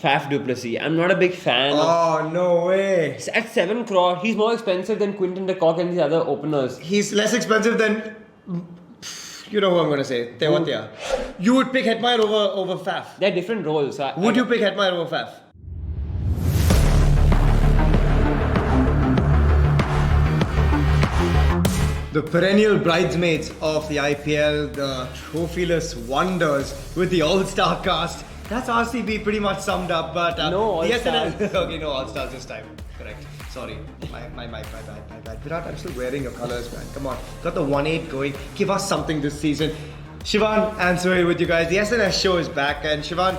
Faf du Plessis. I'm not a big fan of. Oh, no way. At 7 crore, he's more expensive than Quinton de Kock and the other openers. He's less expensive than. You know who I'm going to say. Tewatia. You would pick Hetmeyer over Faf. They're different roles. Would you pick Hetmeyer over Faf? The perennial bridesmaids of the IPL, the trophyless wonders with the all-star cast. That's RCB pretty much summed up, but No all-stars. Okay, no all-stars this time. Correct. Sorry. My bad. Virat, I'm still wearing your colours, man. Come on. Got the 1-8 going. Give us something this season. Shivan and Sohail with you guys. The SNS show is back, and Shivan,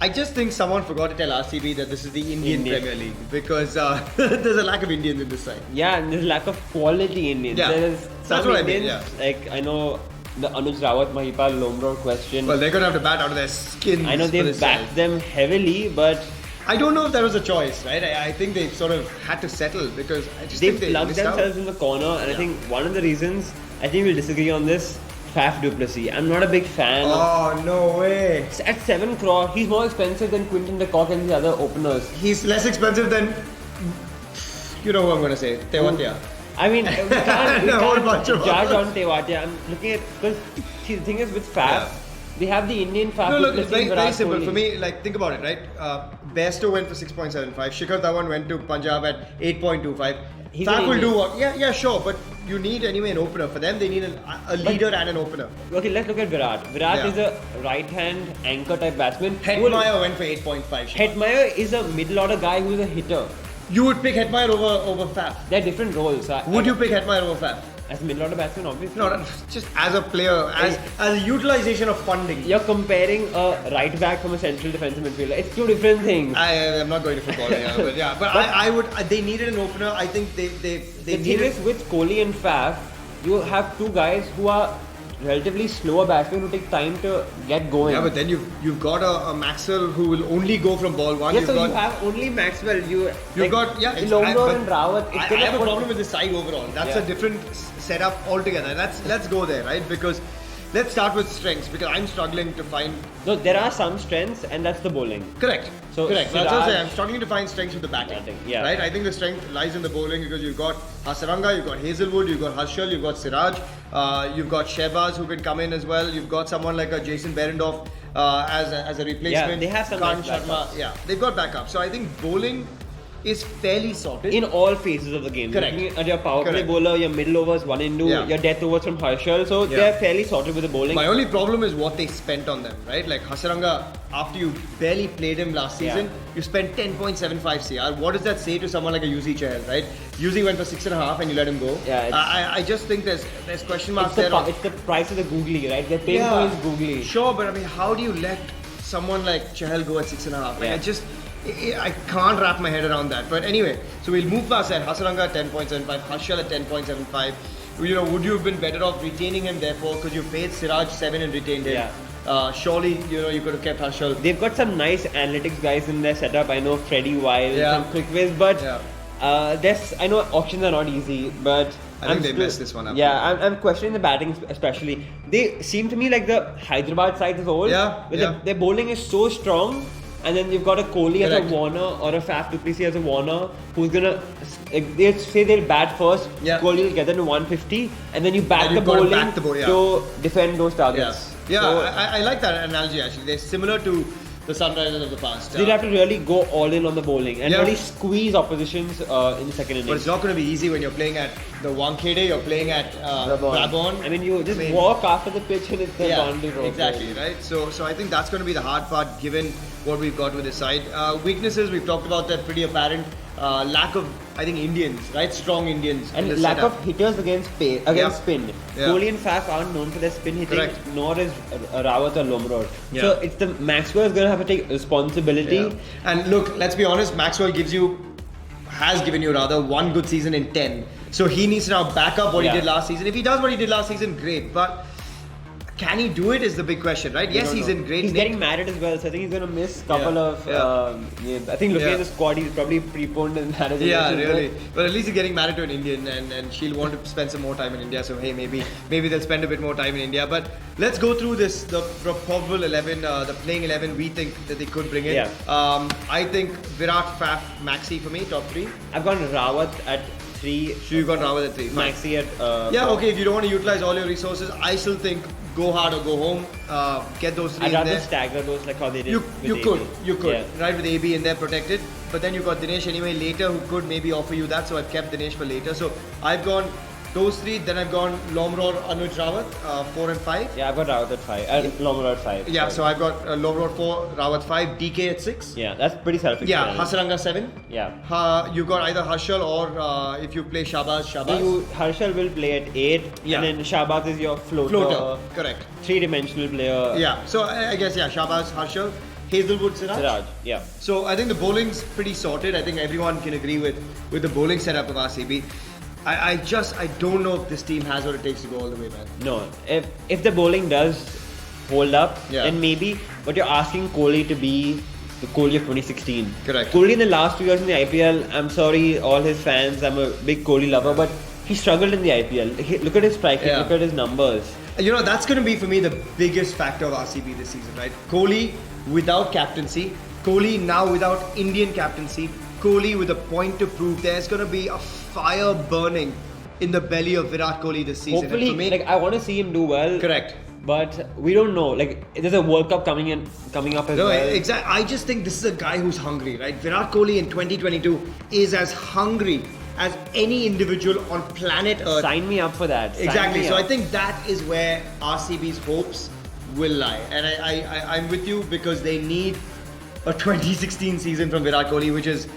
I just think someone forgot to tell RCB that this is the Indian Premier League because there's a lack of Indians in this side. Yeah, and there's lack of quality Indians. Yeah, There's that's some what Indians, I mean, yeah. like I know the Anuj Rawat, Mahipal, Lomrod question. Well, they're going to have to bat out of their skins. I know for they've this backed side. them heavily, but I don't know if that was a choice, right? I think they sort of had to settle because I just they think they plugged missed themselves out. in the corner, and I think one of the reasons, I think we'll disagree on this, Faf du Plessis. I'm not a big fan of. Oh, no way. At 7 crore, he's more expensive than Quinton de Kock and the other openers. He's less expensive than. You know who I'm going to say. Tewatia. I mean, we can't, A whole bunch of judge others. on Tewatia. I'm looking at, because the thing is with Faf, we have the Indian Faf No, du look, it's Plessis, very Virat simple. Kohli. For me, like, think about it, right? Bairstow went for 6.75. Shikhar Dhawan went to Punjab at 8.25. He's Faf an will do Indian. what? Yeah, sure. But you need anyway an opener. For them, they need a leader and an opener. Okay, let's look at Virat. Virat Yeah. is a right-hand anchor type batsman. Hetmeyer went for 8.5. Shikhar. Hetmeyer is a middle order guy who's a hitter. You would pick Hetmeyer over Faf. They're different roles. Would you pick Hetmeyer over Faf? As a middle order batsman, obviously. No, just as a player, as a utilization of funding. You're comparing a right back from a central defensive midfielder. It's two different things. I am not going to football, but I would. They needed an opener. I think they The thing needed. is, with Kohli and Faf, you have two guys who are relatively slower batsmen who take time to get going. Yeah, but then you've got a Maxwell who will only go from ball one. Yeah, You've so got, you have only Maxwell. You've got it's- Lomrod but and Rawat. I have a problem with the side overall. That's a different setup altogether. Let's go there, right? Because let's start with strengths because I'm struggling to find. No, there are some strengths, and that's the bowling. Correct. So Correct. That's what I'm Siraj- saying. I'm struggling to find strengths with the batting. Yeah. Right. I think the strength lies in the bowling because you've got Hasaranga, you've got Hazelwood, you've got Harshal, you've got Siraj, you've got Shehbaz who can come in as well. You've got someone like a Jason Behrendorff as a replacement. Yeah, they have some Khan nice Sharma. backups. Yeah, they've got backup. So I think bowling is fairly sorted. In all phases of the game. Correct. Looking at your power play Correct. bowler, your middle overs, 1 into, Yeah. your death overs from Harshal. So Yeah. they're fairly sorted with the bowling. My only problem is what they spent on them, right? Like Hasaranga, after you barely played him last season, you spent 10.75 CR. What does that say to someone like a Yuzi Chahal, right? Yuzi went for 6.5 and you let him go. Yeah, it's- I just think there's question marks it's, there. it's the price of the googly, right? They're paying for his googly. Sure, but I mean, how do you let someone like Chahal go at 6.5? Like, Yeah. I can't wrap my head around that. But anyway, so we'll move past that. Hasaranga at 10.75, Harshal at 10.75. You know, would you have been better off retaining him therefore? Because you paid Siraj 7 and retained him. Surely, you could have kept Harshal. They've got some nice analytics guys in their setup. I know Freddie Wild, some quick ways, but I know auctions are not easy, but I think they messed this one up. Yeah, I'm questioning the batting especially. They seem to me like the Hyderabad side as a whole. Their bowling is so strong, and then you've got a Kohli as a Warner or a Faf du Plessis as a Warner who's gonna. They say they'll bat first. Kohli will get them to 150, and then you back the bowling to defend those targets. Yeah, So, I like that analogy actually. They're similar to the Sunrisers of the past. they'd have to really go all in on the bowling and really squeeze oppositions in the second innings. But it's not going to be easy when you're playing at the Wankhede, you're playing at Brabant. I mean, you just walk after the pitch and it's the boundary road. Exactly, right? So I think that's going to be the hard part given what we've got with this side. Weaknesses, we've talked about that, pretty apparent. Lack of, I think, Indians, right? Strong Indians. And in the lack setup. of hitters against spin. Kohli and Faf aren't known for their spin hitting, nor is Rawat or Lomrod. So it's the Maxwell's going to have to take responsibility. And look, let's be honest, Maxwell has given you rather one good season in 10. So he needs to now back up what he did last season. If he does what he did last season, great. But Can he do it is the big question, right? Yes, he's in great He's nick. getting married as well, so I think he's going to miss a couple of. I think looking at the squad, he's probably preponed in marriage. Yeah, really. But at least he's getting married to an Indian, and she'll want to spend some more time in India. So hey, maybe they'll spend a bit more time in India. But let's go through the probable 11, the playing 11 we think that they could bring in. Yeah. I think Virat, Faf, Maxi for me, top 3. I've gone Rawat at 3. So you got Rawat at 3. Maxi at. Okay. If you don't want to utilize all your resources, I still think go hard or go home. Get those 3 I'd in rather there. stagger those like how they did. You could, Yeah. right, with AB in there protected. But then you got Dinesh anyway later who could maybe offer you that. So I've kept Dinesh for later. So I've gone those 3. Then I've gone Lomror, Anuj Rawat, 4 and 5. Yeah, I've got Rawat at 5. Lomror at 5. Yeah, so I've got Lomror 4, Rawat 5, DK at 6. Yeah, that's pretty selfish. Yeah, Hasaranga 7. Yeah. You got either Harshal or if you play Shahbaz. Harshal will play at 8. Yeah. And then Shahbaz is your floater. Correct. 3-dimensional player. Yeah, so I guess, Shahbaz, Harshal, Hazelwood, Siraj. Yeah. So I think the bowling's pretty sorted. I think everyone can agree with the bowling setup of RCB. I don't know if this team has what it takes to go all the way, man. No, if the bowling does hold up, then maybe. But you're asking Kohli to be the Kohli of 2016. Correct. Kohli in the last 2 years in the IPL, I'm sorry, all his fans, I'm a big Kohli lover, but he struggled in the IPL. Look at his striking, look at his numbers. You know, that's going to be for me the biggest factor of RCB this season, right? Kohli without captaincy, Kohli now without Indian captaincy, Kohli with a point to prove. There's going to be a fire burning in the belly of Virat Kohli this season. Hopefully, and for me, I want to see him do well. Correct. But we don't know. There's a World Cup coming up as well. Exactly. I just think this is a guy who's hungry, right? Virat Kohli in 2022 is as hungry as any individual on planet Earth. Sign me up for that. Exactly. So I think that is where RCB's hopes will lie. And I'm with you because they need a 2016 season from Virat Kohli, which is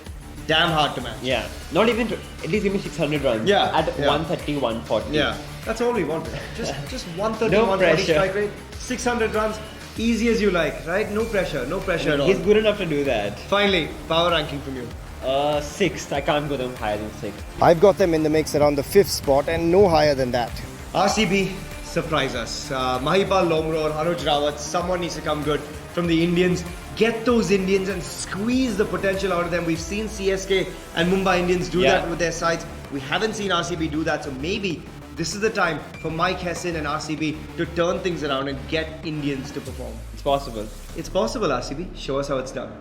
damn hard to match. Yeah. Not even at least give me 600 runs. Yeah. At 130, 140. Yeah. That's all we wanted. Just 130, No 140 pressure. strike rate, 600 runs, easy as you like, right? No pressure at all. He's good enough to do that. Finally, power ranking from you. 6th. I can't go them higher than 6th. I've got them in the mix around the 5th spot and no higher than that. RCB, surprise us. Mahipal Lomror, Anuj Rawat, someone needs to come good from the Indians. Get those Indians and squeeze the potential out of them. We've seen CSK and Mumbai Indians do that with their sides. We haven't seen RCB do that, so maybe this is the time for Mike Hesson and RCB to turn things around and get Indians to perform. It's possible. It's possible, RCB. Show us how it's done.